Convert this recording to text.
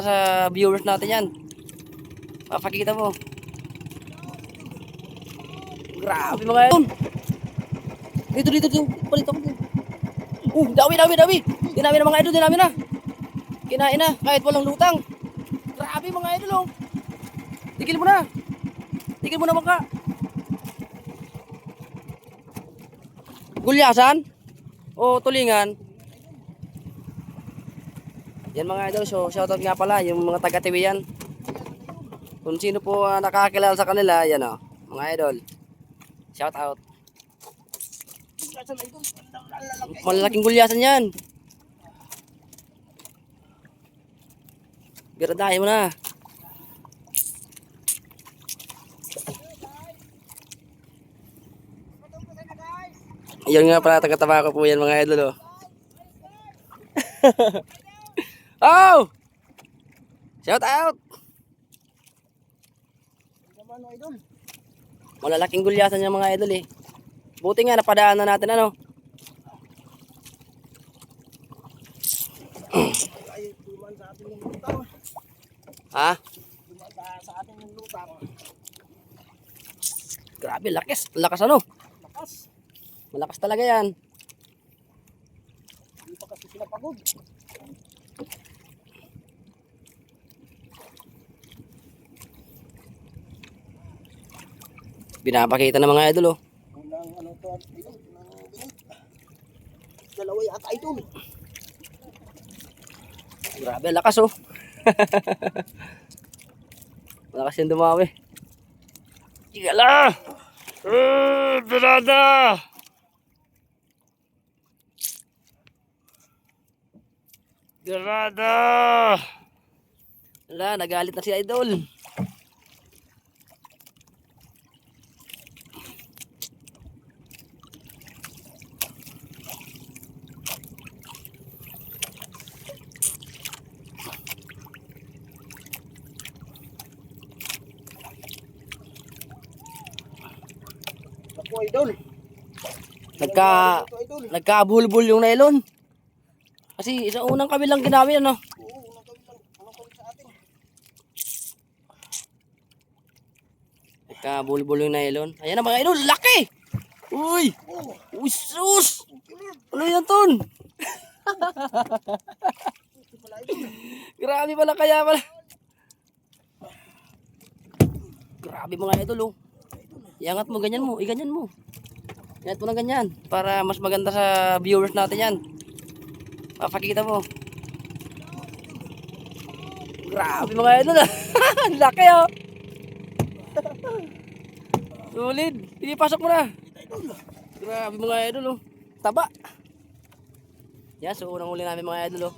Sa viewers natin yan. Papakita mo. Grabe mga idol. Dito. Palit ako. Dami. Dinami na mga idol, dinami na. Kinain na, kahit walang lutang. Grabe mga idol, oh. Tigil mo na. Tigil mo na maka. Gulyasan? O tulingan? Yan mga idol, so shoutout nga pala yung mga taga-TV yan. Kung sino po nakakakilala sa kanila, yan o, mga idol. Shoutout. Malalaking gulyasan yan. Biradahin mo na. Yan nga pala, taga-taba ko po yan mga idol, oh. Oh! Shout out! Malalaking gulyasan yung mga idol, eh. Buti nga napadaan na natin, ano. Ha? Grabe, lakas. Lakas ano? Malakas talaga yan. Hindi pa kasi sila pagod. Binapakita ng mga idol, oh. Ano to? Dalawa yata idol. Grabe, lakas, oh. Malakas yung dumawi. Igala! Birada! Birada! Wala, nagalit na si idol. Ako idol. Nagkabulbul yung nylon. Kasi sa unang kami lang ginamit, ano? Oo, unang kami lang. Unang kami sa atin. Nagkabulbul yung nylon. Ayan na mga idol, laki! Uy! Uy, sus! Ano yan, ton? Grabe pala, kaya pala. Grabe mga idol, oh. Iangat mo, ganyan mo, iganyan mo. Iangat mo na ganyan, para mas maganda sa viewers natin yan. Papakita mo. Grabe mga idol, ah. Laki, oh. Sulit. Hindi, pasok mo na. Grabe mga idol, oh. Taba. Yan, so unang uli namin mga idol, oh.